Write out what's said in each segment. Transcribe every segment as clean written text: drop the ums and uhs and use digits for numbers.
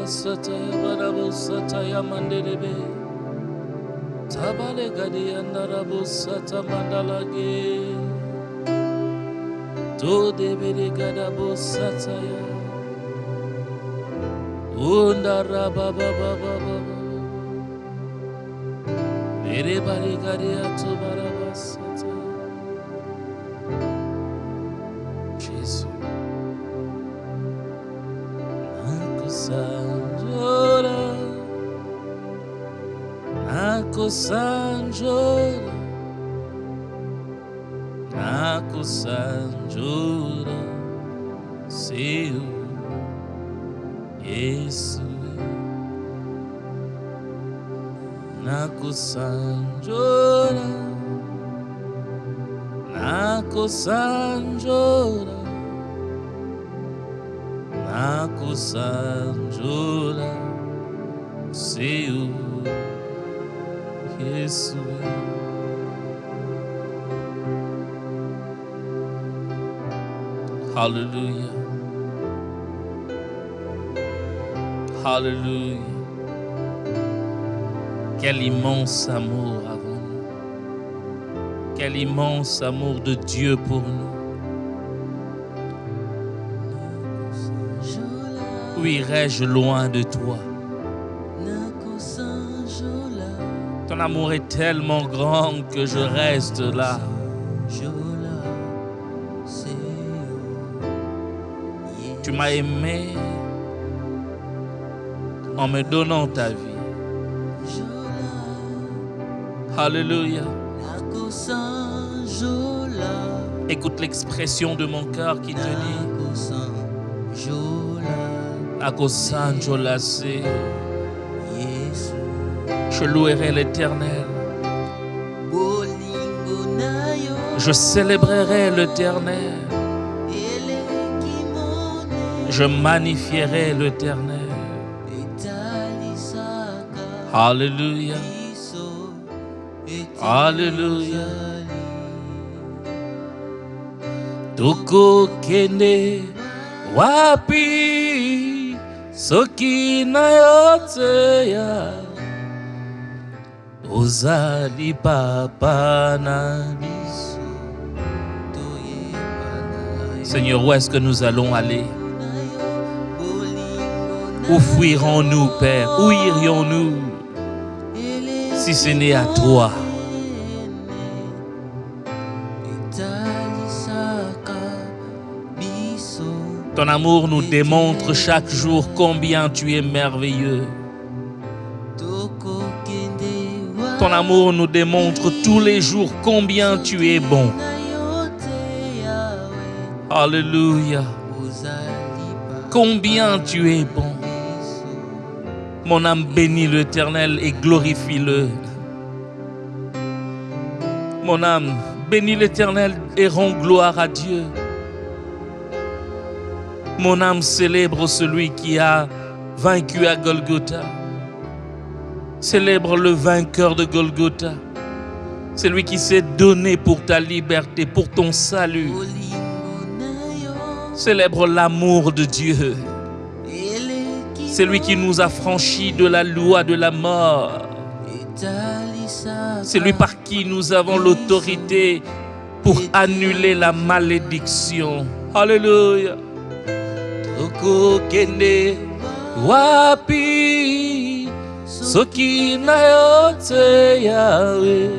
sataya barabo sataya mandelebe. Tabale gadi andarabo sata mandalage. To debere gadabo sataya. Undara baba baba. Mere bari gadi ato barabo sataya. Jésus. Sanjora, Nako Sanjora, Nako Sanjora, Seu Yesu, Nako Sanjora, Nako Sanjora. Nako Sanjora, Seu Yesu. Hallelujah. Hallelujah. Quel immense amour avons nous. Quel immense amour de Dieu pour nous. Où irais-je loin de toi? Ton amour est tellement grand que je reste là. Tu m'as aimé en me donnant ta vie. Alléluia. Écoute l'expression de mon cœur qui te dit Nako Sanjola, je louerai l'Éternel. Je célébrerai l'Éternel. Je magnifierai l'Éternel. Alléluia. Alléluia. Toko kende wapi soki na yote ya ozali papa na biso. Seigneur, où est-ce que nous allons aller? Où fuirons-nous, Père? Où irions-nous si ce n'est à toi? Ton amour nous démontre chaque jour combien tu es merveilleux. Ton amour nous démontre tous les jours combien tu es bon. Alléluia. Combien tu es bon. Mon âme bénit l'Éternel et glorifie-le. Mon âme bénit l'Éternel et rend gloire à Dieu. Mon âme célèbre celui qui a vaincu à Golgotha. Célèbre le vainqueur de Golgotha. Celui qui s'est donné pour ta liberté, pour ton salut. Célèbre l'amour de Dieu. Celui qui nous a franchis de la loi de la mort. Celui par qui nous avons l'autorité pour annuler la malédiction. Alléluia. Toko kende wapi soki na yote yawe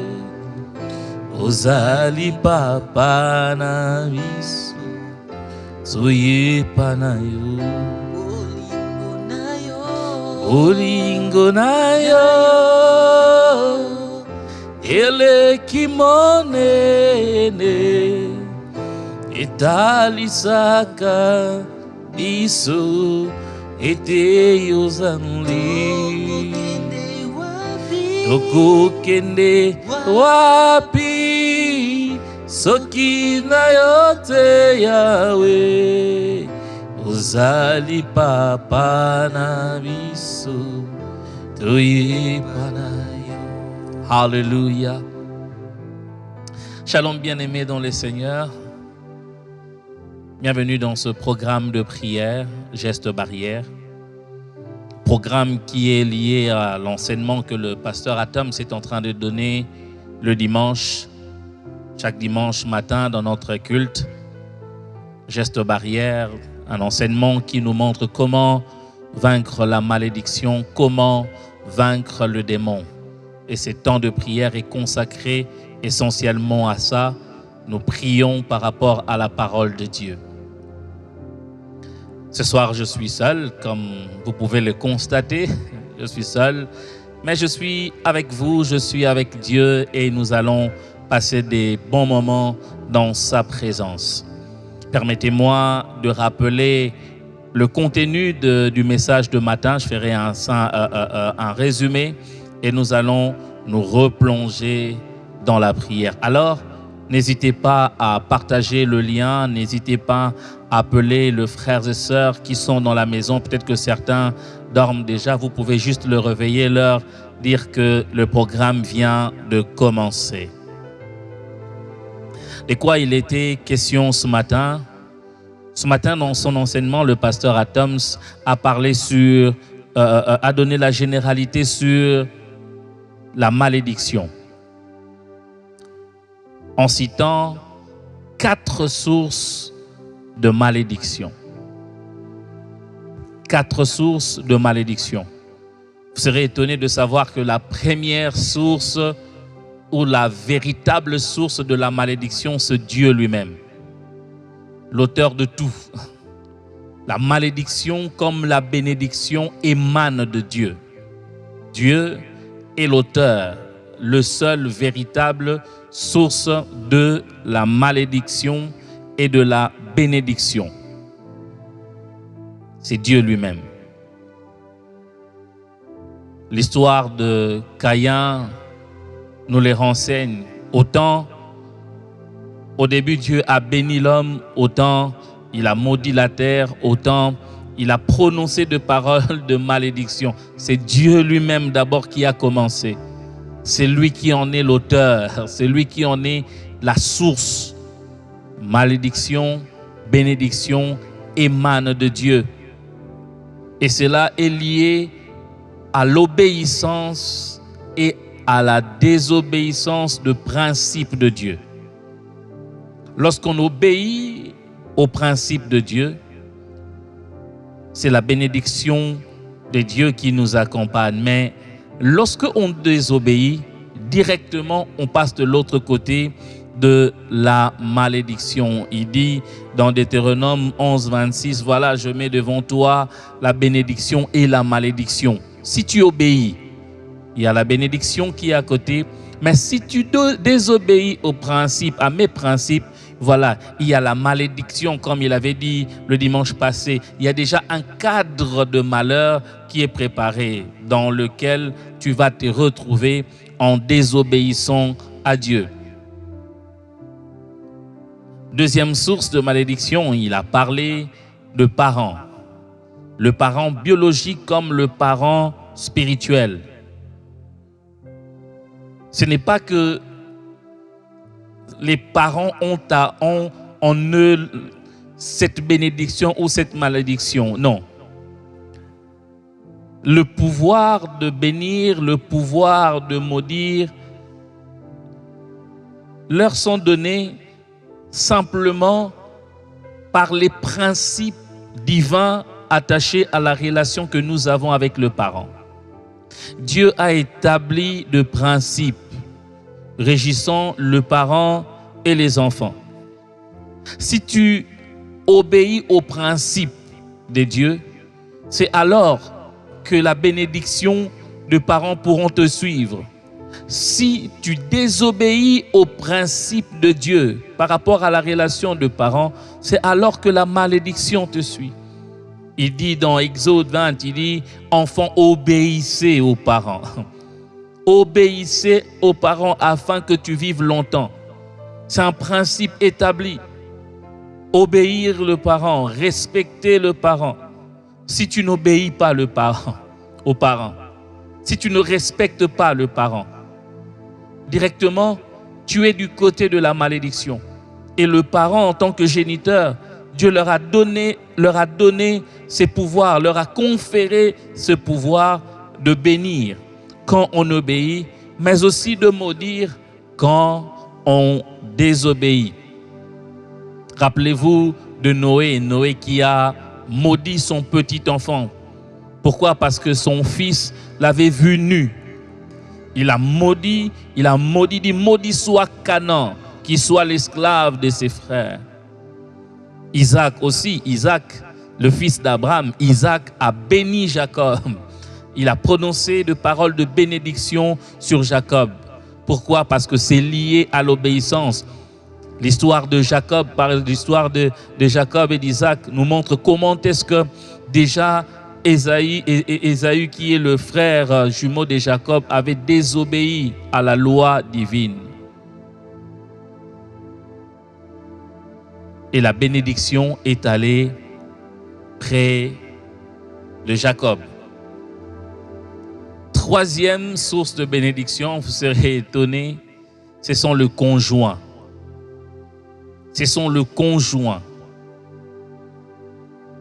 ozali papa na biso zoyepa na yo olingo na yo eleki monene etalisaka biso ete yozanli toko kende wapi soki na yote yawe ozali papa na biso toyepa na yo. Alléluia. Shalom bien-aimés dans le Seigneur. Bienvenue dans ce programme de prière, Geste Barrière. programme qui est lié à l'enseignement que le pasteur Atom est en train de donner le dimanche, chaque dimanche matin dans notre culte. Geste barrière, un enseignement qui nous montre comment vaincre la malédiction, comment vaincre le démon. Et ce temps de prière est consacré essentiellement à ça. Nous prions par rapport à la parole de Dieu. Ce soir, je suis seul, comme vous pouvez le constater. Je suis seul, mais je suis avec vous, je suis avec Dieu et nous allons passer des bons moments dans sa présence. Permettez-moi de rappeler le contenu du message de matin. Je ferai un résumé et nous allons nous replonger dans la prière. Alors, n'hésitez pas à partager le lien, n'hésitez pas à appeler les frères et sœurs qui sont dans la maison. Peut-être que certains dorment déjà, vous pouvez juste le réveiller, leur dire que le programme vient de commencer. De quoi il était question ce matin? Ce matin, dans son enseignement, le pasteur Atoms a parlé sur, a donné la généralité sur la malédiction, en citant 4 sources de malédiction. 4 sources de malédiction. Vous serez étonné de savoir que la première source ou la véritable source de la malédiction, c'est Dieu lui-même, l'auteur de tout. La malédiction comme la bénédiction émane de Dieu. Dieu est l'auteur, le seul véritable source de la malédiction et de la bénédiction. C'est Dieu lui-même. L'histoire de Caïn nous les renseigne. Autant au début Dieu a béni l'homme, autant il a maudit la terre, autant il a prononcé de paroles de malédiction. C'est Dieu lui-même d'abord qui a commencé. C'est lui qui en est l'auteur, c'est lui qui en est la source. Malédiction, bénédiction émane de Dieu. Et cela est lié à l'obéissance et à la désobéissance de principes de Dieu. Lorsqu'on obéit aux principes de Dieu, c'est la bénédiction de Dieu qui nous accompagne. Mais lorsqu'on désobéit, directement, on passe de l'autre côté de la malédiction. Il dit dans Deutéronome 11, 26, voilà, je mets devant toi la bénédiction et la malédiction. Si tu obéis, il y a la bénédiction qui est à côté. Mais si tu désobéis aux principes, à mes principes, voilà, il y a la malédiction, comme il avait dit le dimanche passé. Il y a déjà un cadre de malheur qui est préparé, dans lequel tu vas te retrouver en désobéissant à Dieu. Deuxième source de malédiction, il a parlé de parents. Le parent biologique comme le parent spirituel. Ce n'est pas que les parents ont en eux cette bénédiction ou cette malédiction. Non. Le pouvoir de bénir, le pouvoir de maudire leur sont donnés simplement par les principes divins attachés à la relation que nous avons avec le parent. Dieu a établi de principes régissant le parent et les enfants. Si tu obéis aux principes de Dieu, c'est alors que la bénédiction de parents pourront te suivre. Si tu désobéis aux principes de Dieu par rapport à la relation de parents, c'est alors que la malédiction te suit. Il dit dans Exode 20, il dit « Enfants, obéissez aux parents ». Obéissez aux parents afin que tu vives longtemps. C'est un principe établi. Obéir le parent, respecter le parent. Si tu n'obéis pas aux parents, si tu ne respectes pas le parent, directement, tu es du côté de la malédiction. Et le parent, en tant que géniteur, Dieu leur a donné ces pouvoirs, leur a conféré ce pouvoir de bénir quand on obéit, mais aussi de maudire quand on désobéit. Rappelez-vous de Noé qui a maudit son petit enfant. Pourquoi? Parce que son fils l'avait vu nu. Il a maudit, dit maudit soit Canaan, qui soit l'esclave de ses frères. Isaac aussi, le fils d'Abraham, Isaac a béni Jacob. Il a prononcé de paroles de bénédiction sur Jacob. Pourquoi? Parce que c'est lié à l'obéissance. L'histoire de Jacob, l'histoire de Jacob et d'Isaac nous montre comment est-ce que déjà Ésaü, qui est le frère jumeau de Jacob, avait désobéi à la loi divine. Et la bénédiction est allée près de Jacob. Troisième source de bénédiction, vous serez étonnés, ce sont le conjoint. Ce sont le conjoint.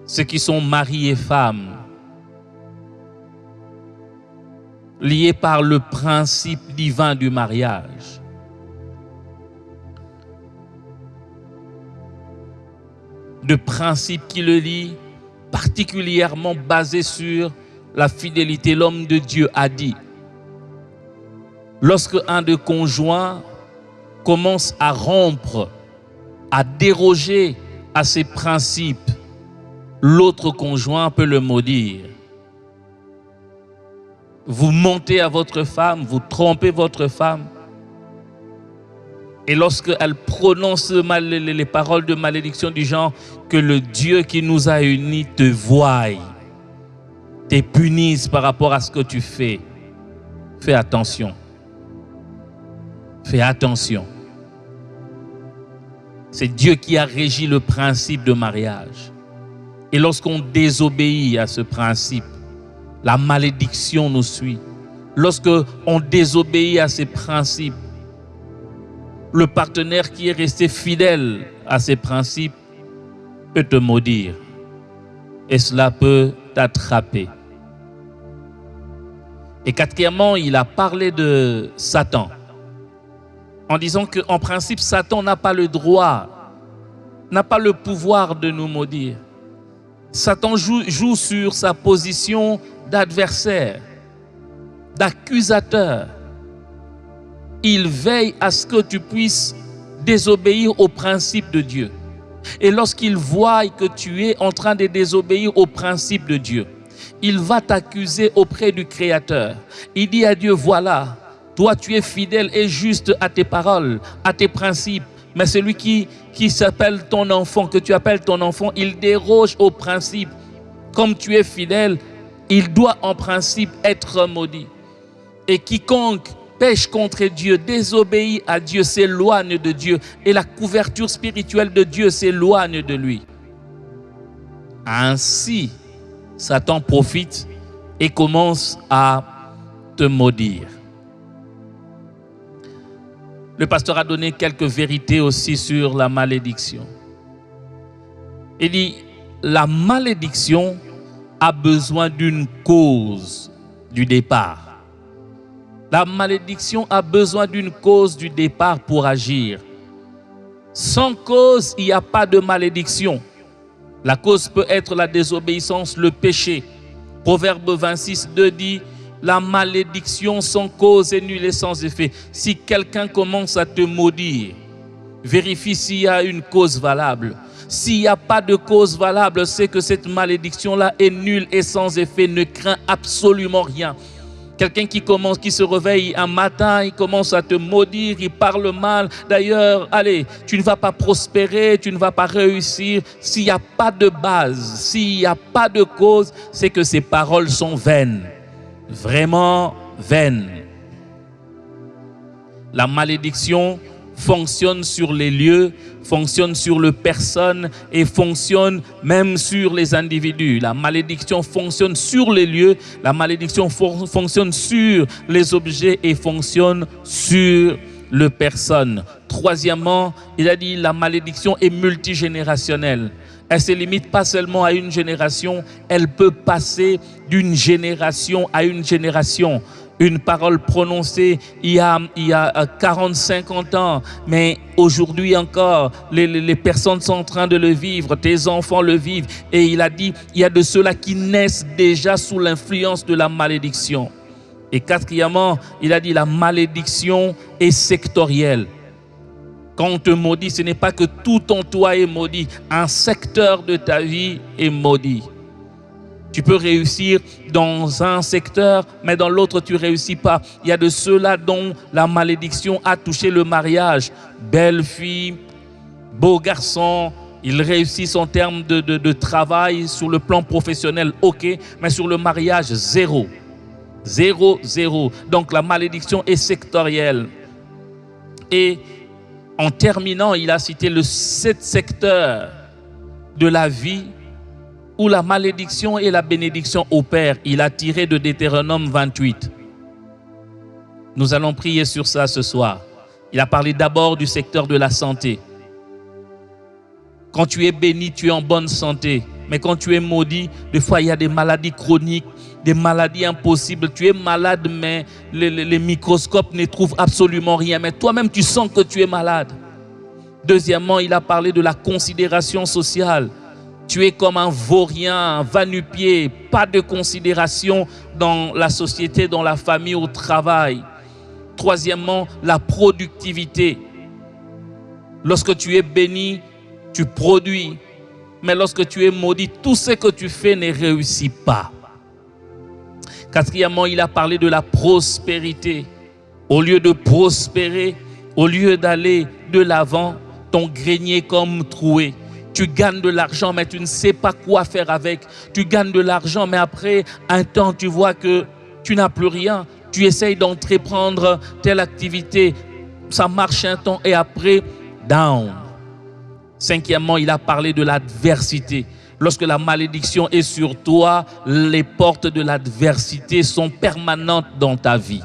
Ceux qui sont mari et femme, liés par le principe divin du mariage. De principe qui le lie, particulièrement basé sur la fidélité. L'homme de Dieu a dit, lorsque un des conjoints commence à rompre, à déroger à ces principes, l'autre conjoint peut le maudire. Vous mentez à votre femme, vous trompez votre femme, et lorsqu'elle prononce les paroles de malédiction du genre que le Dieu qui nous a unis te voie, te punisse par rapport à ce que tu fais, fais attention. Fais attention. C'est Dieu qui a régi le principe de mariage. Et lorsqu'on désobéit à ce principe, la malédiction nous suit. Lorsqu'on désobéit à ces principes, le partenaire qui est resté fidèle à ces principes peut te maudire. Et cela peut t'attraper. Et quatrièmement, il a parlé de Satan. En disant qu'en principe, Satan n'a pas le droit, n'a pas le pouvoir de nous maudire. Satan joue sur sa position d'adversaire, d'accusateur. Il veille à ce que tu puisses désobéir au principe de Dieu. Et lorsqu'il voit que tu es en train de désobéir au principe de Dieu, il va t'accuser auprès du Créateur. Il dit à Dieu, voilà, toi tu es fidèle et juste à tes paroles, à tes principes. Mais celui qui s'appelle ton enfant, que tu appelles ton enfant, il déroge au principe. Comme tu es fidèle, il doit en principe être maudit. Et quiconque pêche contre Dieu, désobéit à Dieu, s'éloigne de Dieu. Et la couverture spirituelle de Dieu s'éloigne de lui. Ainsi, Satan profite et commence à te maudire. Le pasteur a donné quelques vérités aussi sur la malédiction. Il dit, la malédiction a besoin d'une cause du départ. La malédiction a besoin d'une cause du départ pour agir. Sans cause, il n'y a pas de malédiction. La cause peut être la désobéissance, le péché. Proverbe 26, 2 dit, la malédiction sans cause est nulle et sans effet. Si quelqu'un commence à te maudire, vérifie s'il y a une cause valable. S'il n'y a pas de cause valable, c'est que cette malédiction-là est nulle et sans effet, ne crains absolument rien. Quelqu'un qui se réveille un matin, il commence à te maudire, il parle mal. D'ailleurs, allez, tu ne vas pas prospérer, tu ne vas pas réussir. S'il n'y a pas de base, s'il n'y a pas de cause, c'est que ces paroles sont vaines. Vraiment vaines. La malédiction fonctionne sur les lieux, fonctionne sur les personnes et fonctionne même sur les individus. La malédiction fonctionne sur les lieux, la malédiction fonctionne sur les objets et fonctionne sur les personnes. Troisièmement, il a dit la malédiction est multigénérationnelle. Elle ne se limite pas seulement à une génération, elle peut passer d'une génération à une génération. Une parole prononcée il y a 40, 50 ans, mais aujourd'hui encore, les personnes sont en train de le vivre, tes enfants le vivent. Et il a dit, il y a de ceux-là qui naissent déjà sous l'influence de la malédiction. Et quatrièmement, il a dit, la malédiction est sectorielle. Quand on te maudit, ce n'est pas que tout en toi est maudit. Un secteur de ta vie est maudit. Tu peux réussir dans un secteur, mais dans l'autre, tu ne réussis pas. Il y a de ceux-là dont la malédiction a touché le mariage. Belle fille, beau garçon, ils réussissent en termes de travail sur le plan professionnel, ok, mais sur le mariage, zéro. Zéro, zéro. Donc la malédiction est sectorielle. Et en terminant, il a cité le 7 secteurs de la vie où la malédiction et la bénédiction opèrent. Il a tiré de Deutéronome 28. Nous allons prier sur ça ce soir. Il a parlé d'abord du secteur de la santé. Quand tu es béni, tu es en bonne santé. Mais quand tu es maudit, des fois il y a des maladies chroniques, des maladies impossibles. Tu es malade, mais les microscopes ne trouvent absolument rien. Mais toi-même, tu sens que tu es malade. Deuxièmement, il a parlé de la considération sociale. Tu es comme un vaurien, un va-nu-pied, pas de considération dans la société, dans la famille, au travail. Troisièmement, la productivité. Lorsque tu es béni, tu produis. Mais lorsque tu es maudit, tout ce que tu fais ne réussit pas. Quatrièmement, il a parlé de la prospérité. Au lieu de prospérer, au lieu d'aller de l'avant, ton grenier comme troué. Tu gagnes de l'argent, mais tu ne sais pas quoi faire avec. Tu gagnes de l'argent, mais après un temps, tu vois que tu n'as plus rien. Tu essayes d'entreprendre telle activité. Ça marche un temps et après, down. Cinquièmement, il a parlé de l'adversité. Lorsque la malédiction est sur toi, les portes de l'adversité sont permanentes dans ta vie.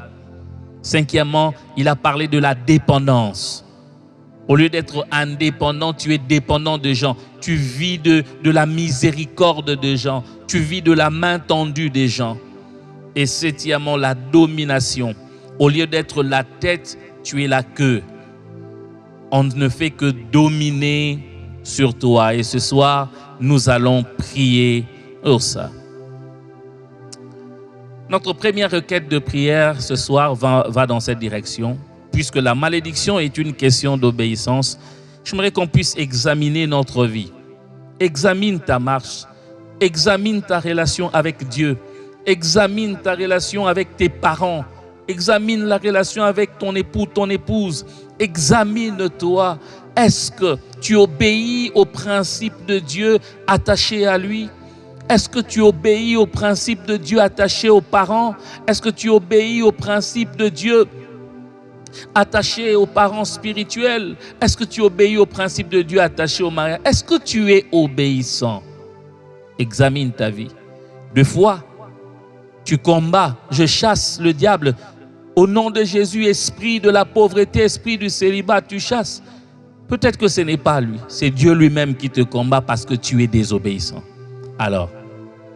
Cinquièmement, il a parlé de la dépendance. Au lieu d'être indépendant, tu es dépendant de gens. Tu vis de la miséricorde des gens. Tu vis de la main tendue des gens. Et septièmement, la domination. Au lieu d'être la tête, tu es la queue. On ne fait que dominer sur toi. Et ce soir, nous allons prier pour ça. Notre première requête de prière ce soir va dans cette direction. Puisque la malédiction est une question d'obéissance, j'aimerais qu'on puisse examiner notre vie. Examine ta marche, examine ta relation avec Dieu, examine ta relation avec tes parents, examine la relation avec ton époux, ton épouse. Examine-toi. Est-ce que tu obéis aux principes de Dieu attachés à lui? Est-ce que tu obéis aux principes de Dieu attachés aux parents? Est-ce que tu obéis aux principes de Dieu attaché aux parents spirituels? Est-ce que tu obéis aux principes de Dieu attachés au mariage? Est-ce que tu es obéissant? Examine ta vie. Des fois, tu combats, je chasse le diable. Au nom de Jésus, esprit de la pauvreté, esprit du célibat, tu chasses. Peut-être que ce n'est pas lui, c'est Dieu lui-même qui te combat parce que tu es désobéissant. Alors,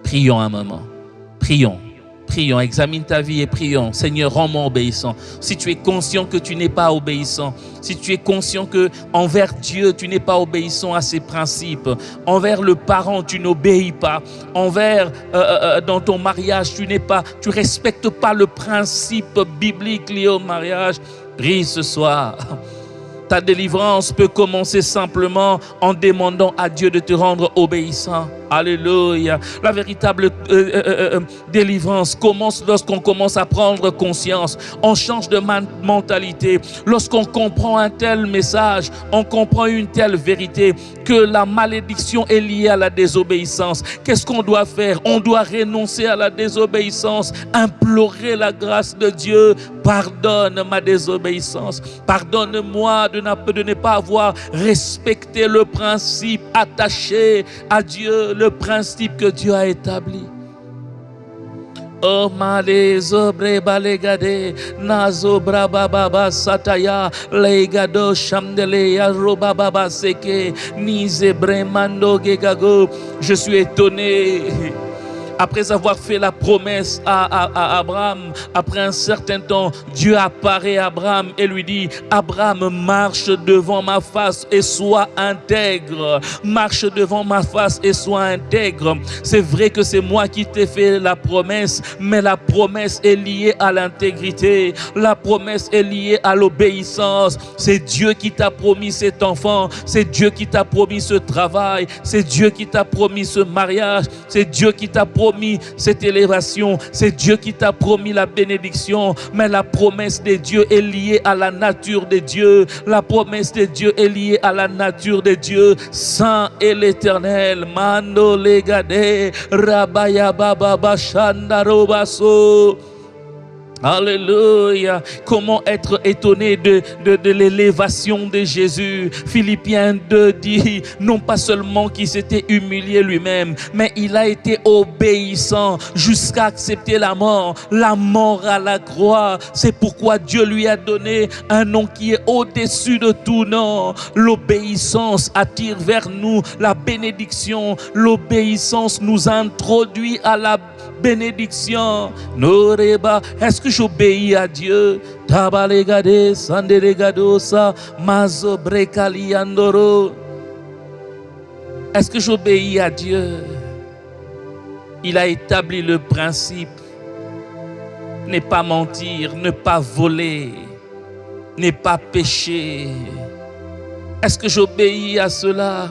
prions un moment. Prions. Prions, examine ta vie et prions. Seigneur, rends-moi obéissant. Si tu es conscient que tu n'es pas obéissant, si tu es conscient que envers Dieu, tu n'es pas obéissant à ses principes, envers le parent, tu n'obéis pas, envers dans ton mariage, tu respectes pas le principe biblique lié au mariage, prie ce soir. Ta délivrance peut commencer simplement en demandant à Dieu de te rendre obéissant. Alléluia. La véritable délivrance commence lorsqu'on commence à prendre conscience. On change de mentalité. Lorsqu'on comprend un tel message, on comprend une telle vérité que la malédiction est liée à la désobéissance. Qu'est-ce qu'on doit faire? On doit renoncer à la désobéissance, implorer la grâce de Dieu. Pardonne ma désobéissance. Pardonne-moi de ne pas avoir respecté le principe attaché à Dieu, le principe que Dieu a établi. Oh male zobre balegade nazo braba baba sataya legado chamdele ya roba baba seke ni zebre mando gegago. Je suis étonné. Après avoir fait la promesse à Abraham, après un certain temps, Dieu apparaît à Abraham et lui dit: Abraham, marche devant ma face et sois intègre. Marche devant ma face et sois intègre. C'est vrai que c'est moi qui t'ai fait la promesse, mais la promesse est liée à l'intégrité. La promesse est liée à l'obéissance. C'est Dieu qui t'a promis cet enfant. C'est Dieu qui t'a promis ce travail. C'est Dieu qui t'a promis ce mariage. C'est Dieu qui t'a promis cette élévation, c'est Dieu qui t'a promis la bénédiction, mais la promesse de Dieu est liée à la nature de Dieu. La promesse de Dieu est liée à la nature de Dieu. Saint et l'Éternel, Mando Legade, Rabaya Baba Bashandarobaso. Alléluia. Comment être étonné de l'élévation de Jésus. Philippiens 2 dit, non pas seulement qu'il s'était humilié lui-même, mais il a été obéissant jusqu'à accepter la mort à la croix. C'est pourquoi Dieu lui a donné un nom qui est au-dessus de tout nom. L'obéissance attire vers nous la bénédiction. L'obéissance nous introduit à la bénédiction. Noreba, est-ce que j'obéis à Dieu? Tabalegade, sanderegadosa, mazobrekaliandoro. Est-ce que j'obéis à Dieu? Il a établi le principe: ne pas mentir, ne pas voler, ne pas pécher. Est-ce que j'obéis à cela?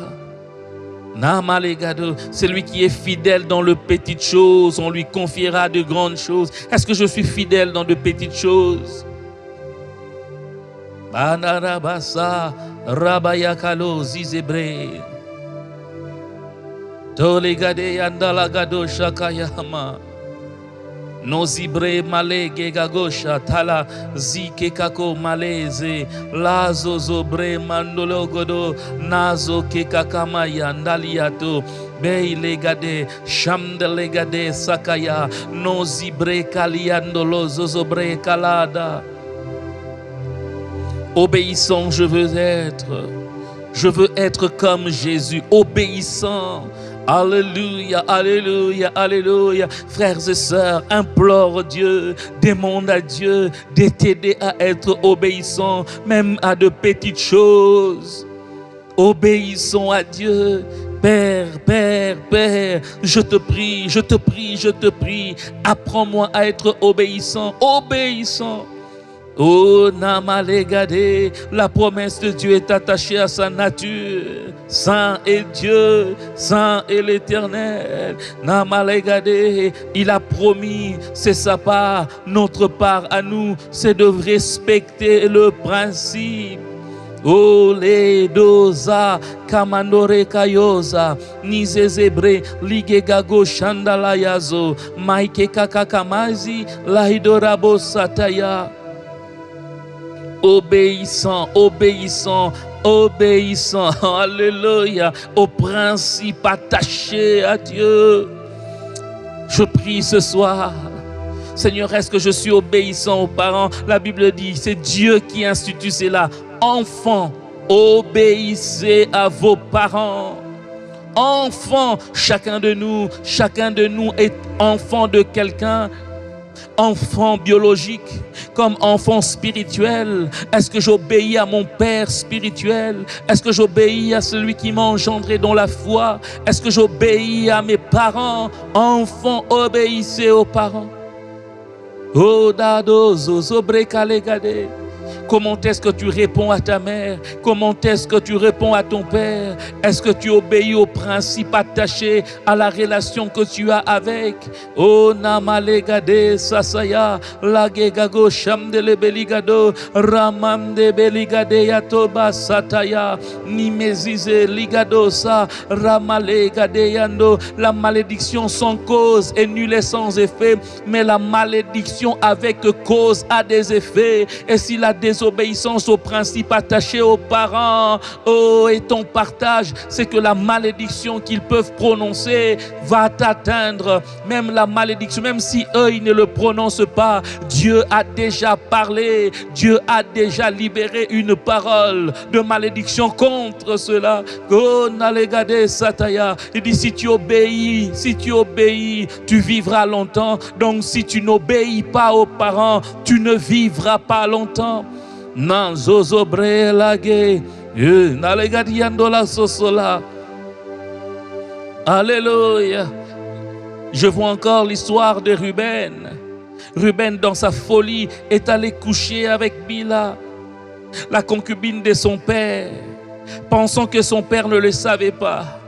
Celui qui est fidèle dans de petites choses, on lui confiera de grandes choses. Est-ce que je suis fidèle dans de petites choses? Banarabasa rabayakalo zizebre tolegade yandalagado shakayama nozibre malege gagosha tala zike kako maleze lazo zobre mandologodo nazo kekakama yandaliato beilegade shamdelegade sakaya nozibre kaliandolo zozobre kalada. Obéissant, je veux être comme Jésus, obéissant. Alléluia, alléluia, alléluia. Frères et sœurs, implore Dieu, demande à Dieu de t'aider à être obéissant, même à de petites choses. Obéissons à Dieu. Père, Père, Père, je te prie, je te prie, je te prie. Apprends-moi à être obéissant, obéissant. Oh, Namalégade, la promesse de Dieu est attachée à sa nature. Saint est Dieu, Saint est l'Éternel. Namalégade, il a promis, c'est sa part. Notre part à nous, c'est de respecter le principe. Oh, les doza, kamandore kayoza, nizezebre, ligegago shandalayazo, maike kakakamazi, lahidorabo sataya. Obéissant, obéissant, obéissant, alléluia, au principe attaché à Dieu. Je prie ce soir, Seigneur, est-ce que je suis obéissant aux parents? La Bible dit, c'est Dieu qui institue cela. Enfants, obéissez à vos parents. Enfants, chacun de nous est enfant de quelqu'un. Enfant biologique, comme enfant spirituel. Est-ce que j'obéis à mon Père spirituel? Est-ce que j'obéis à celui qui m'a engendré dans la foi? Est-ce que j'obéis à mes parents? Enfants, obéissez aux parents. Oh, dado, zozo, brekalegade. Comment est-ce que tu réponds à ta mère? Comment est-ce que tu réponds à ton père? Est-ce que tu obéis aux principes attachés à la relation que tu as avec? Oh Namalegade Sasaya, Lagegago Shamdele Beligado, Ramamde Beligade Yatoba Sataya, Nimezize Ligadosa, Ramalegade Yando. La malédiction sans cause est nulle et sans effet, mais la malédiction avec cause a des effets. Et s'il a des désobéissance aux principes attachés aux parents. Oh, et ton partage, c'est que la malédiction qu'ils peuvent prononcer va t'atteindre. Même la malédiction, même si eux, ils ne le prononcent pas, Dieu a déjà parlé. Dieu a déjà libéré une parole de malédiction contre cela. Oh, Nalegade Sataya. Il dit, si tu obéis, tu vivras longtemps. Donc, si tu n'obéis pas aux parents, tu ne vivras pas longtemps. Nan zozobre lage, nalegadiandola sosola. Alléluia. Je vois encore l'histoire de Ruben. Ruben, dans sa folie, est allé coucher avec Bila, la concubine de son père, pensant que son père ne le savait pas.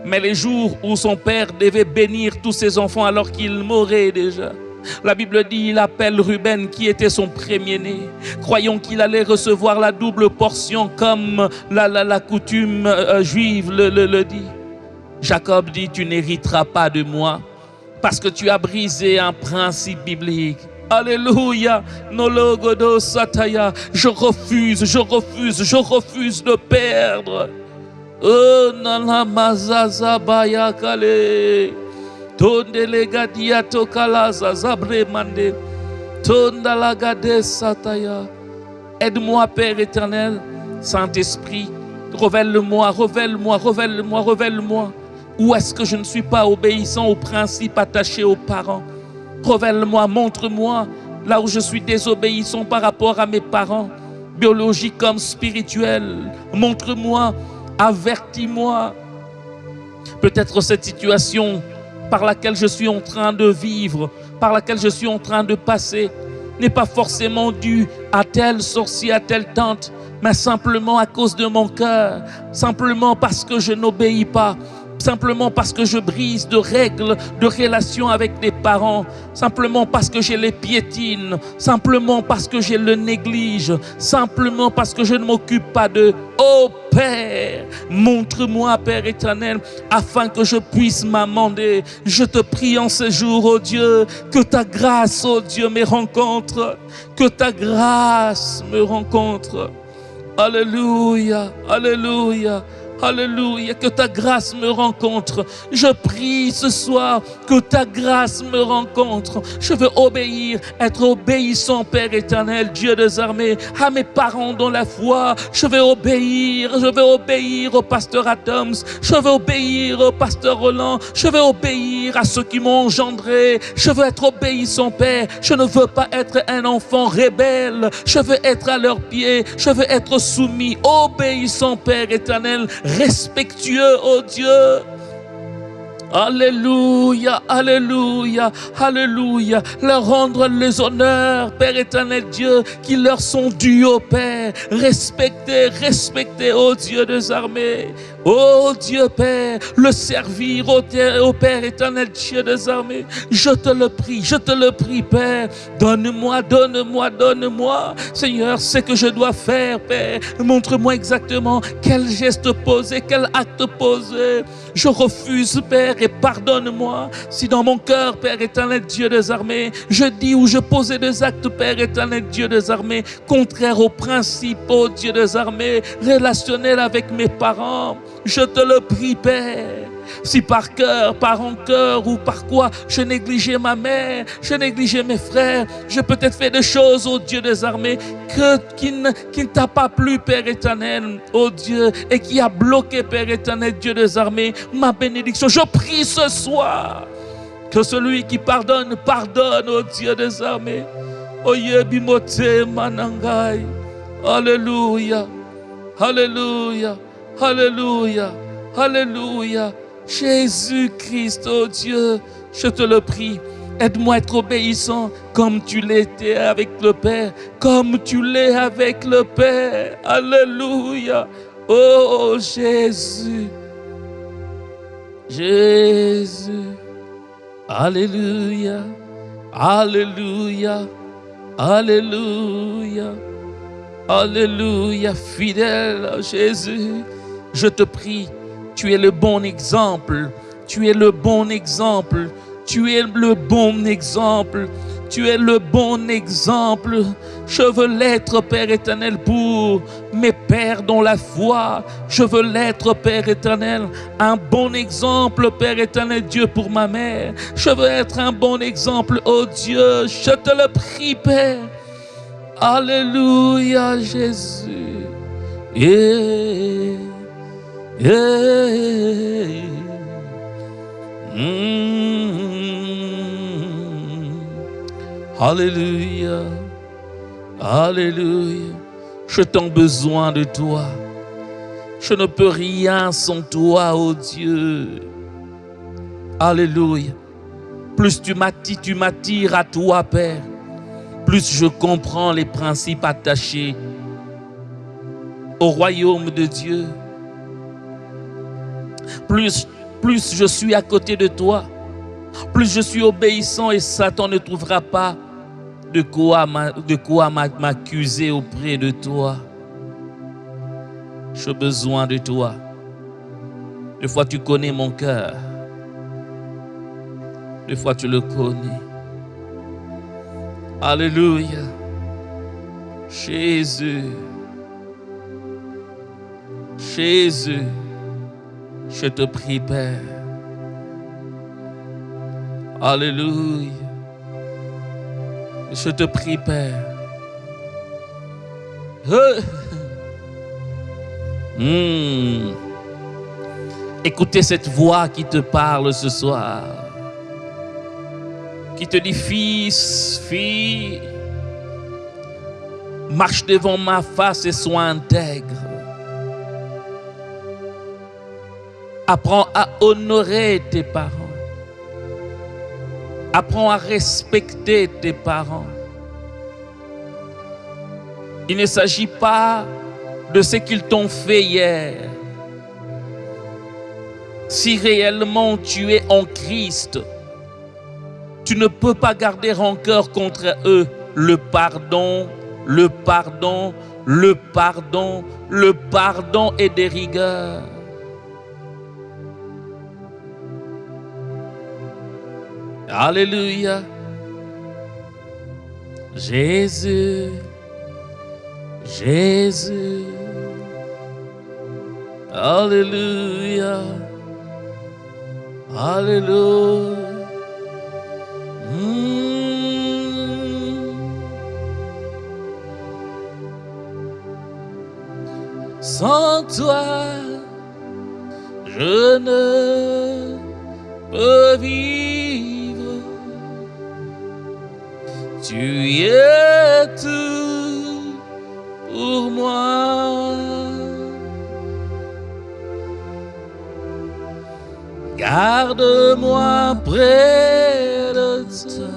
Mais les jours où son père devait bénir tous ses enfants alors qu'il mourrait déjà, la Bible dit, il appelle Ruben qui était son premier-né, croyant qu'il allait recevoir la double portion comme la coutume juive le dit. Jacob dit, tu n'hériteras pas de moi parce que tu as brisé un principe biblique. Alléluia, nologodo sataya. Je refuse de perdre. Oh, nana mazaza bayakale. Tonde legadia tokalaza zabre mande. Tonda lagade sataya. Aide-moi, Père éternel, Saint-Esprit, révèle-moi. Où est-ce que je ne suis pas obéissant aux principes attachés aux parents? Révèle-moi, montre-moi là où je suis désobéissant par rapport à mes parents, biologiques comme spirituels. Montre-moi, avertis-moi. Peut-être cette situation par laquelle je suis en train de vivre, par laquelle je suis en train de passer, n'est pas forcément due à tel sorcier, à telle tante, mais simplement à cause de mon cœur, simplement parce que je n'obéis pas, simplement parce que je brise de règles, de relations avec les parents, simplement parce que je les piétine, simplement parce que je le néglige, simplement parce que je ne m'occupe pas d'eux. Oh Père, montre-moi, Père éternel, afin que je puisse m'amender. Je te prie en ce jour, oh Dieu, que ta grâce, oh Dieu, me rencontre, que ta grâce me rencontre. Alléluia, alléluia. Alléluia, que ta grâce me rencontre. Je prie ce soir que ta grâce me rencontre. Je veux obéir, être obéissant, Père éternel, Dieu des armées, à mes parents dans la foi. Je veux obéir au pasteur Adams. Je veux obéir au pasteur Roland. Je veux obéir à ceux qui m'ont engendré. Je veux être obéissant, Père. Je ne veux pas être un enfant rebelle. Je veux être à leurs pieds. Je veux être soumis, obéissant, Père éternel, respectueux, oh Dieu. Alléluia, alléluia, alléluia. Leur rendre les honneurs, Père éternel Dieu, qui leur sont dus, ô Père. Respecter, oh Dieu des armées. Oh Dieu Père, le servir, ô Père éternel Dieu des armées. Je te le prie, Père. Donne-moi. Seigneur, ce que je dois faire, Père. Montre-moi exactement quel geste poser, quel acte poser. Je refuse, Père, et pardonne-moi si dans mon cœur, Père éternel Dieu des armées, je dis ou je posais des actes, Père éternel Dieu des armées, contraires aux principes, ô Dieu des armées, relationnels avec mes parents. Je te le prie, Père. Si par cœur, par rancœur ou par quoi je négligeais ma mère, je négligeais mes frères, j'ai peut-être fait des choses, ô Dieu des armées, qui ne t'a pas plu, Père éternel, ô Dieu, et qui a bloqué, Père éternel, Dieu des armées, ma bénédiction. Je prie ce soir que celui qui pardonne, pardonne, ô Dieu des armées. Oye bimote manangai. Alléluia, alléluia, alléluia, alléluia. Jésus-Christ, oh Dieu, je te le prie, aide-moi à être obéissant comme tu l'étais avec le Père, comme tu l'es avec le Père. Alléluia. Oh Jésus, Jésus. Alléluia, alléluia, alléluia, alléluia. Fidèle Jésus, je te prie. Tu es le bon exemple. Tu es le bon exemple. Tu es le bon exemple. Tu es le bon exemple. Je veux l'être, Père éternel, pour mes pères dans la foi. Je veux l'être, Père éternel, un bon exemple, Père éternel, Dieu, pour ma mère. Je veux être un bon exemple, oh Dieu. Je te le prie, Père. Alléluia, Jésus. Yeah. Yeah. Alléluia. Alléluia. Je t'ai besoin de toi. Je ne peux rien sans toi, oh Dieu. Alléluia. Plus tu m'attires à toi, Père, plus je comprends les principes attachés au royaume de Dieu. Plus je suis à côté de toi, plus je suis obéissant et Satan ne trouvera pas de quoi m'accuser auprès de toi. J'ai besoin de toi. Des fois tu connais mon cœur. Des fois tu le connais. Alléluia. Jésus. Jésus. Je te prie, Père. Alléluia. Je te prie, Père. Écoutez cette voix qui te parle ce soir. Qui te dit, fils, fille, marche devant ma face et sois intègre. Apprends à honorer tes parents. Apprends à respecter tes parents. Il ne s'agit pas de ce qu'ils t'ont fait hier. Si réellement tu es en Christ, tu ne peux pas garder rancœur contre eux. Le pardon, le pardon, le pardon, le pardon est des rigueurs. Alléluia. Jésus, Jésus. Alléluia. Alléluia. Sans toi, je ne peux vivre. Tu es tout pour moi. Garde-moi près de toi.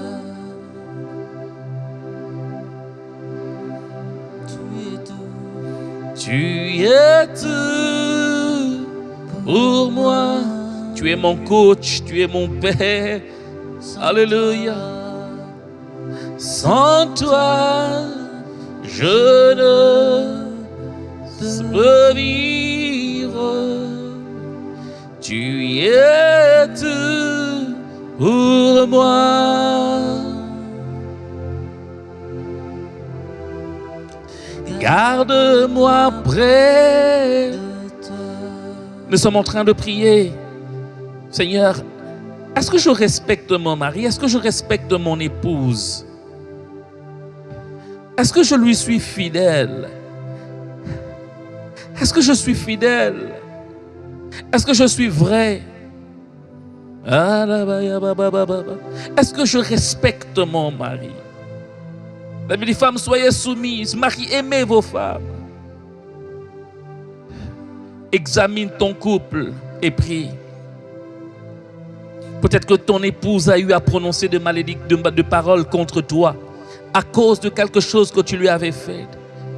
Tu es tout pour moi. Tu es mon coach, tu es mon père. Alléluia. Sans toi, je ne peux vivre. Tu es tout pour moi. Garde-moi près de toi. Nous sommes en train de prier. Seigneur, est-ce que je respecte mon mari? Est-ce que je respecte mon épouse? Est-ce que je lui suis fidèle? Est-ce que je suis fidèle? Est-ce que je suis vrai? Est-ce que je respecte mon mari? La Bible dit, femmes, soyez soumises. Marie, aimez vos femmes. Examine ton couple et prie. Peut-être que ton épouse a eu à prononcer de paroles contre toi à cause de quelque chose que tu lui avais fait.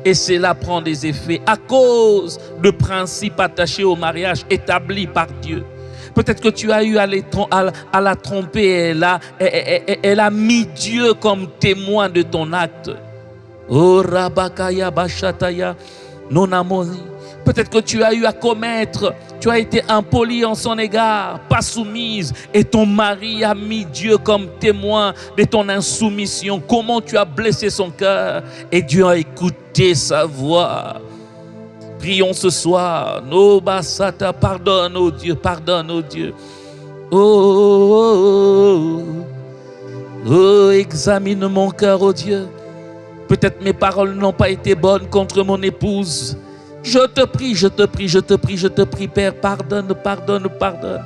Et cela prend des effets à cause de principes attachés au mariage établis par Dieu. Peut-être que tu as eu à la tromper et elle a mis Dieu comme témoin de ton acte. Oh, Rabakaya Bashataya, non amoni. Peut-être que tu as eu à commettre tu as été impoli en son égard, pas soumise, et ton mari a mis Dieu comme témoin de ton insoumission. Comment tu as blessé son cœur et Dieu a écouté sa voix. Prions ce soir. No basata, pardonne, oh Dieu, pardonne, oh Dieu. Oh, examine mon cœur, oh Dieu. Peut-être mes paroles n'ont pas été bonnes contre mon épouse. Je te prie, je te prie, je te prie, je te prie, Père, pardonne, pardonne, pardonne.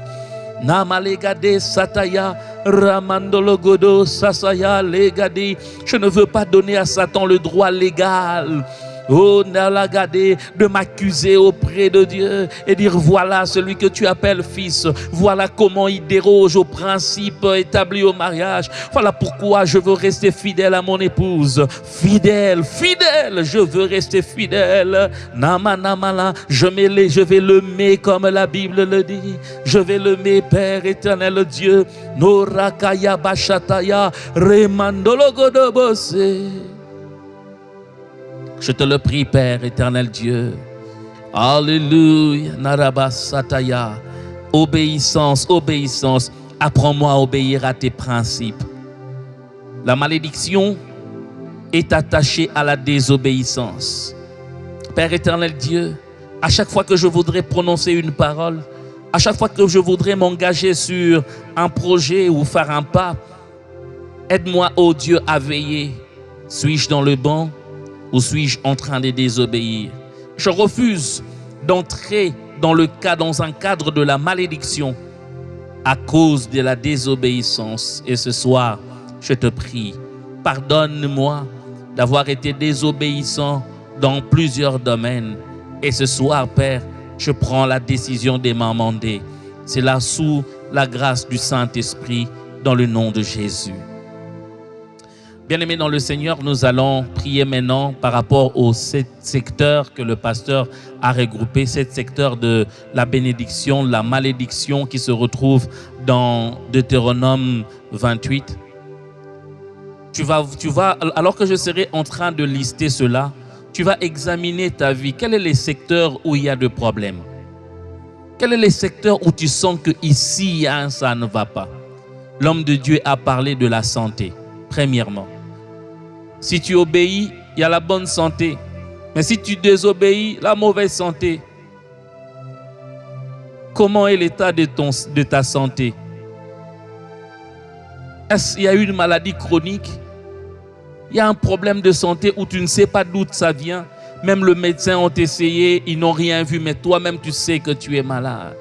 Namalegade sataya ramandologodo sasaya legade. Je ne veux pas donner à Satan le droit légal. Oh, Nalagade, de m'accuser auprès de Dieu et dire voilà celui que tu appelles fils, voilà comment il déroge aux principes établis au mariage, voilà pourquoi je veux rester fidèle à mon épouse, fidèle, fidèle, je veux rester fidèle. Namanamala, je vais l'aimer comme la Bible le dit, je vais l'aimer, Père éternel Dieu. Norakaya bashataya remandologodobose. Je te le prie, Père éternel Dieu. Alléluia. Narabasataya. Obéissance, obéissance. Apprends-moi à obéir à tes principes. La malédiction est attachée à la désobéissance. Père éternel Dieu, à chaque fois que je voudrais prononcer une parole, à chaque fois que je voudrais m'engager sur un projet ou faire un pas, aide-moi, ô Dieu, à veiller. Suis-je dans le bon? Ou suis-je en train de désobéir? Je refuse d'entrer dans un cadre de la malédiction à cause de la désobéissance. Et ce soir, je te prie, pardonne-moi d'avoir été désobéissant dans plusieurs domaines. Et ce soir, Père, je prends la décision de m'amender. C'est là sous la grâce du Saint-Esprit, dans le nom de Jésus. Bien-aimés dans le Seigneur, nous allons prier maintenant par rapport aux 7 secteurs que le pasteur a regroupés, 7 secteurs de la bénédiction, la malédiction qui se retrouve dans Deutéronome 28. Tu vas, alors que je serai en train de lister cela, tu vas examiner ta vie. Quels sont les secteurs où il y a des problèmes? Quels sont les secteurs où tu sens que ici, ça ne va pas? L'homme de Dieu a parlé de la santé, premièrement. Si tu obéis, il y a la bonne santé. Mais si tu désobéis, la mauvaise santé. Comment est l'état de ta santé? Est-ce qu'il y a une maladie chronique? Il y a un problème de santé où tu ne sais pas d'où ça vient. Même le médecin ont essayé, ils n'ont rien vu, mais toi-même tu sais que tu es malade.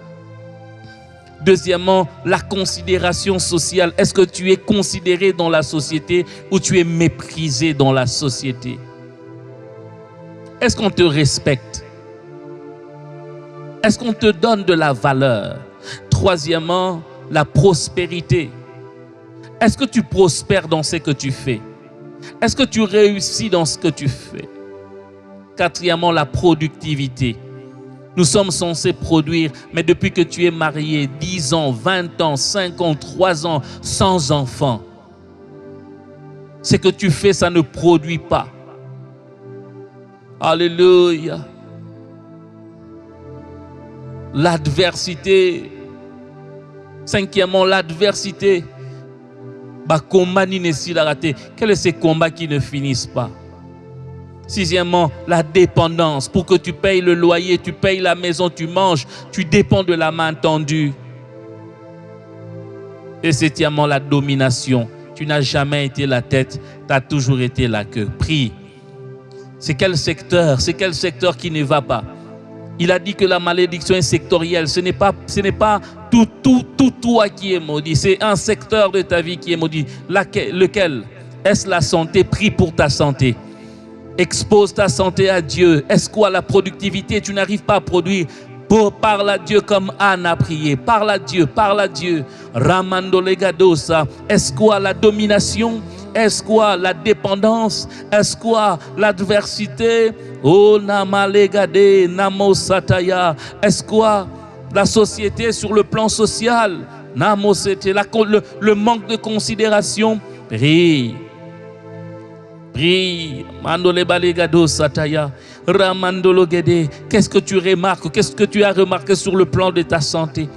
Deuxièmement, la considération sociale. Est-ce que tu es considéré dans la société ou tu es méprisé dans la société? Est-ce qu'on te respecte? Est-ce qu'on te donne de la valeur? Troisièmement, la prospérité. Est-ce que tu prospères dans ce que tu fais? Est-ce que tu réussis dans ce que tu fais? Quatrièmement, la productivité. Nous sommes censés produire, mais depuis que tu es marié, 10 ans, 20 ans, 5 ans, 3 ans, sans enfant, ce que tu fais, ça ne produit pas. Alléluia. L'adversité. Cinquièmement, l'adversité. Quels sont ces combats qui ne finissent pas? Sixièmement, la dépendance. Pour que tu payes le loyer, tu payes la maison, tu manges, tu dépends de la main tendue. Et septièmement, la domination. Tu n'as jamais été la tête, tu as toujours été la queue. Prie. C'est quel secteur? C'est quel secteur qui ne va pas? Il a dit que la malédiction est sectorielle. Ce n'est pas tout toi qui est maudit. C'est un secteur de ta vie qui est maudit. Lequel? Est-ce la santé? Prie pour ta santé. Expose ta santé à Dieu. Est-ce quoi la productivité? Tu n'arrives pas à produire. Parle à Dieu comme Anne a prié. Parle à Dieu, parle à Dieu. Ramando legadosa. Est-ce quoi la domination? Est-ce quoi la dépendance? Est-ce quoi l'adversité? Oh namalegade namo sataya. Est-ce quoi la société sur le plan social? Namo c'était le manque de considération. Prie. Prie. Mandole balegado sataya. Ramandolo gede. Qu'est-ce que tu remarques? Qu'est-ce que tu as remarqué sur le plan de ta santé?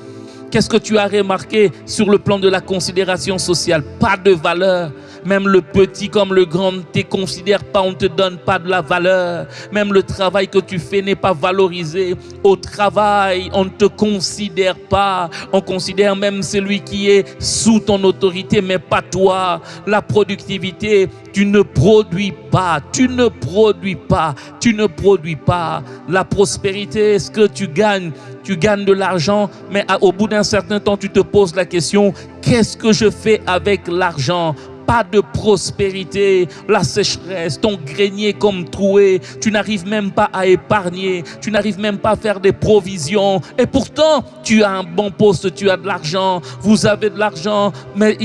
Qu'est-ce que tu as remarqué sur le plan de la considération sociale? Pas de valeur. Même le petit comme le grand ne te considère pas, on ne te donne pas de la valeur. Même le travail que tu fais n'est pas valorisé. Au travail, on ne te considère pas. On considère même celui qui est sous ton autorité, mais pas toi. La productivité, tu ne produis pas, tu ne produis pas, tu ne produis pas. La prospérité, ce que tu gagnes de l'argent, mais au bout d'un certain temps, tu te poses la question, qu'est-ce que je fais avec l'argent? Pas de prospérité, la sécheresse, ton grenier comme troué, tu n'arrives même pas à épargner, tu n'arrives même pas à faire des provisions, et pourtant tu as un bon poste, tu as de l'argent, vous avez de l'argent, mais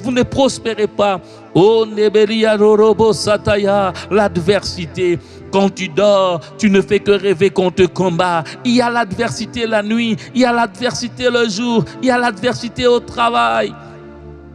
vous ne prospérez pas. Oh Nebelia Rorobo Sataya, l'adversité. Quand tu dors, tu ne fais que rêver qu'on te combat. Il y a l'adversité la nuit, il y a l'adversité le jour, il y a l'adversité au travail.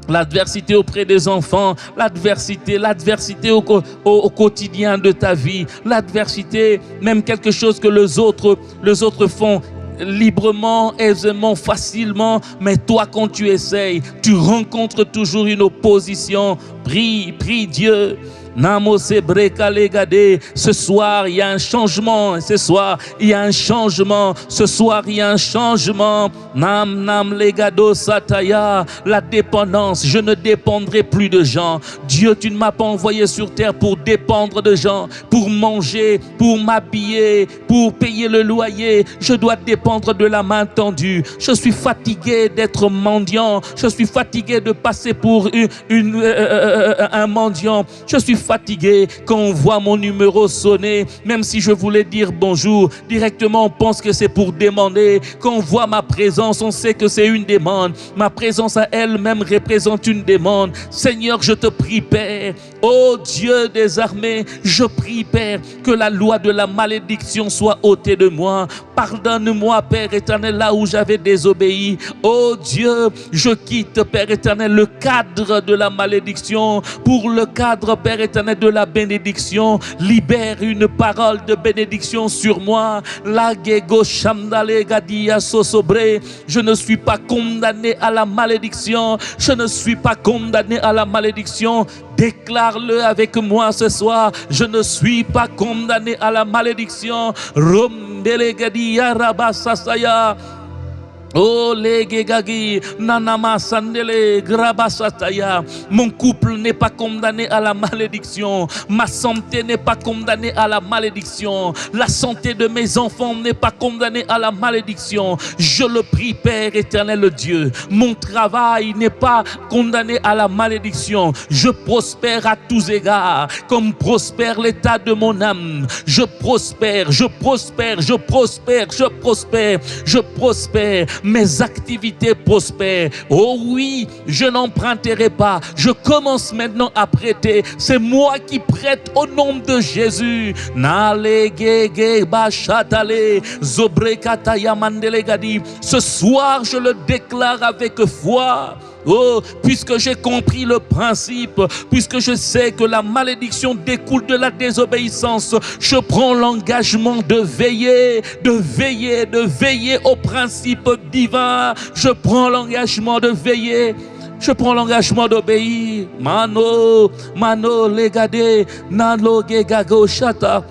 L'adversité auprès des enfants, l'adversité au quotidien de ta vie, l'adversité, même quelque chose que les autres font librement, aisément, facilement, mais toi quand tu essayes, tu rencontres toujours une opposition. Prie Dieu. Namo Sebreka Legade. Ce soir, il y a un changement. Ce soir, il y a un changement. Ce soir, il y a un changement. Nam Legado Sataya. La dépendance. Je ne dépendrai plus de gens. Dieu, tu ne m'as pas envoyé sur terre pour dépendre de gens, pour manger, pour m'habiller, pour payer le loyer. Je dois dépendre de la main tendue. Je suis fatigué d'être mendiant. Je suis fatigué de passer pour un mendiant. Je suis fatigué quand on voit mon numéro sonner, même si je voulais dire bonjour, directement on pense que c'est pour demander. Quand on voit ma présence, on sait que c'est une demande. Ma présence à elle-même représente une demande. Seigneur, je te prie, Père, ô Dieu des armées, je prie, Père, que la loi de la malédiction soit ôtée de moi. Pardonne-moi, Père éternel, là où j'avais désobéi. Ô Dieu, je quitte, Père éternel, le cadre de la malédiction pour le cadre, Père éternel, de la bénédiction. Libère une parole de bénédiction sur moi. La gego shamdale gadia sosobre. Je ne suis pas condamné à la malédiction. Je ne suis pas condamné à la malédiction. Déclare-le avec moi ce soir. Je ne suis pas condamné à la malédiction. Romdele gadia rabasasaya. Oh les gegagi, nanama sandele, grabasataya. Mon couple n'est pas condamné à la malédiction. Ma santé n'est pas condamnée à la malédiction. La santé de mes enfants n'est pas condamnée à la malédiction. Je le prie, Père éternel Dieu. Mon travail n'est pas condamné à la malédiction. Je prospère à tous égards, comme prospère l'état de mon âme. Je prospère, je prospère, je prospère, je prospère, je prospère. Mes activités prospèrent. Oh oui, je n'emprunterai pas. Je commence maintenant à prêter. C'est moi qui prête au nom de Jésus. Ce soir, je le déclare avec foi. Oh, puisque j'ai compris le principe, puisque je sais que la malédiction découle de la désobéissance, je prends l'engagement de veiller, de veiller, de veiller au principe divin. Je prends l'engagement de veiller. Je prends l'engagement d'obéir. Mano, legade, nano, gegago, chata.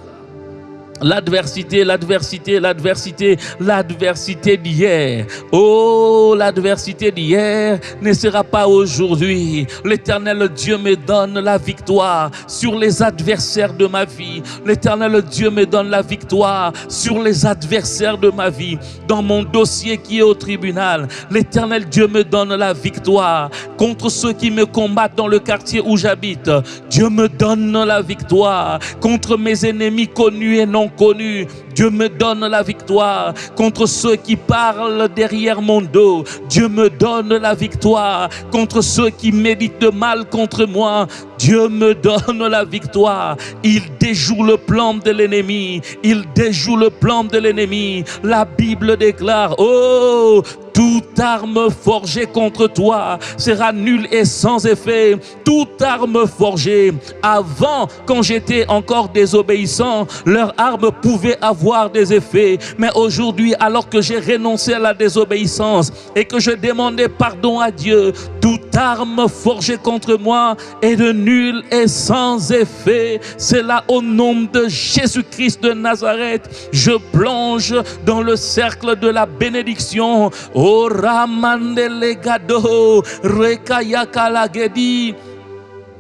L'adversité, l'adversité, l'adversité, l'adversité d'hier. Oh, l'adversité d'hier ne sera pas aujourd'hui. L'Éternel Dieu me donne la victoire sur les adversaires de ma vie. L'Éternel Dieu me donne la victoire sur les adversaires de ma vie. Dans mon dossier qui est au tribunal, l'Éternel Dieu me donne la victoire contre ceux qui me combattent dans le quartier où j'habite. Dieu me donne la victoire contre mes ennemis connus et non connus. Dieu me donne la victoire contre ceux qui parlent derrière mon dos. Dieu me donne la victoire contre ceux qui méditent de mal contre moi. Dieu me donne la victoire. Il déjoue le plan de l'ennemi. Il déjoue le plan de l'ennemi. La Bible déclare, oh, Toute arme forgée contre toi sera nulle et sans effet. Toute arme forgée, avant, quand j'étais encore désobéissant, leur arme pouvait avoir des effets. Mais aujourd'hui, alors que j'ai renoncé à la désobéissance et que je demandais pardon à Dieu, toute arme forgée contre moi est de nul et sans effet. C'est là, au nom de Jésus-Christ de Nazareth, je plonge dans le cercle de la bénédiction. O Ramandelegado, Rekayakalagedi.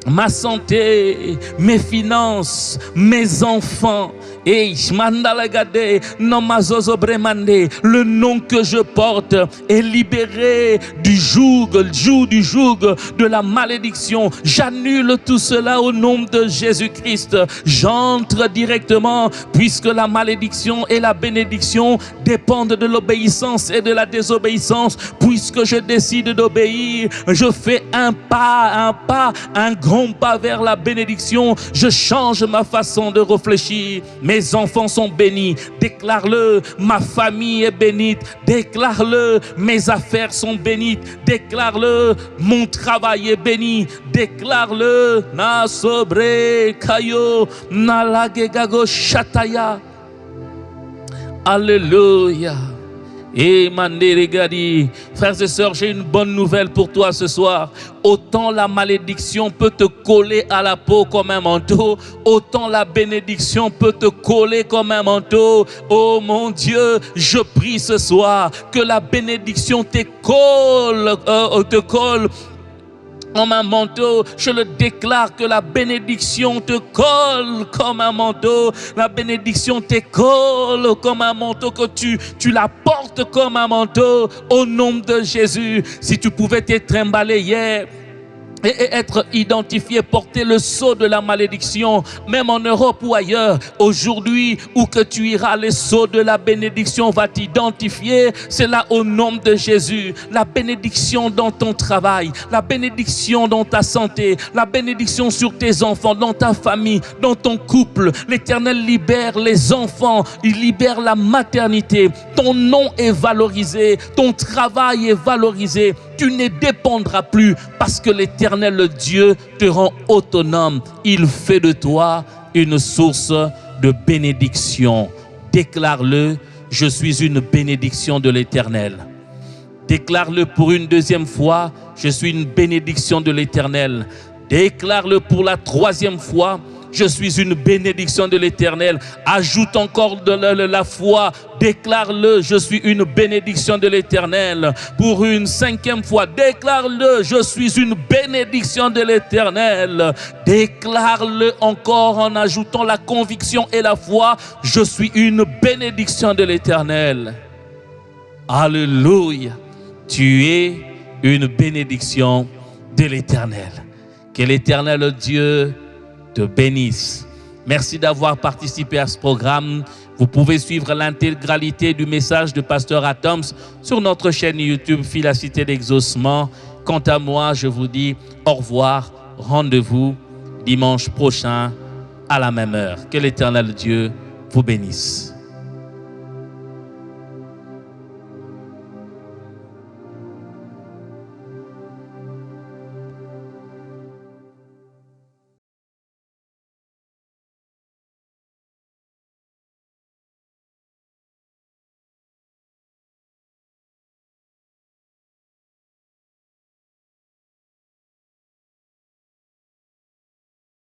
Ma santé, mes finances, mes enfants, et le nom que je porte est libéré du joug de la malédiction. J'annule tout cela au nom de Jésus-Christ. J'entre directement, puisque la malédiction et la bénédiction dépendent de l'obéissance et de la désobéissance. Puisque je décide d'obéir, je fais un grand pas vers la bénédiction. Je change ma façon de réfléchir. Mes enfants sont bénis, déclare-le. Ma famille est bénite, déclare-le. Mes affaires sont bénites, déclare-le. Mon travail est béni, déclare-le. Na sobre kayo na lagegago shataya. Alléluia. Et Manderegadi, frères et sœurs, j'ai une bonne nouvelle pour toi ce soir. Autant la malédiction peut te coller à la peau comme un manteau, autant la bénédiction peut te coller comme un manteau. Oh mon Dieu, je prie ce soir que la bénédiction te colle comme un manteau. Je le déclare que la bénédiction te colle comme un manteau. La bénédiction te colle comme un manteau, que tu la portes comme un manteau au nom de Jésus. Si tu pouvais te trimballer hier et être identifié, porter le sceau de la malédiction, même en Europe ou ailleurs, aujourd'hui, où que tu iras, le sceau de la bénédiction va t'identifier. C'est là au nom de Jésus. La bénédiction dans ton travail, la bénédiction dans ta santé, la bénédiction sur tes enfants, dans ta famille, dans ton couple. L'Éternel libère les enfants, il libère la maternité. Ton nom est valorisé, ton travail est valorisé. Tu ne dépendras plus parce que l'Éternel Dieu te rend autonome. Il fait de toi une source de bénédiction. Déclare-le, je suis une bénédiction de l'Éternel. Déclare-le pour une deuxième fois, je suis une bénédiction de l'Éternel. Déclare-le pour la troisième fois, je suis une bénédiction de l'Éternel. Ajoute encore de la foi. Déclare-le, je suis une bénédiction de l'Éternel. Pour une cinquième fois, déclare-le, je suis une bénédiction de l'Éternel. Déclare-le encore en ajoutant la conviction et la foi. Je suis une bénédiction de l'Éternel. Alléluia. Tu es une bénédiction de l'Éternel. Que l'Éternel Dieu te bénisse. Merci d'avoir participé à ce programme. Vous pouvez suivre l'intégralité du message de Pasteur Adams sur notre chaîne YouTube Philicité d'Exaucement. Quant à moi, je vous dis au revoir. Rendez-vous dimanche prochain à la même heure. Que l'Éternel Dieu vous bénisse.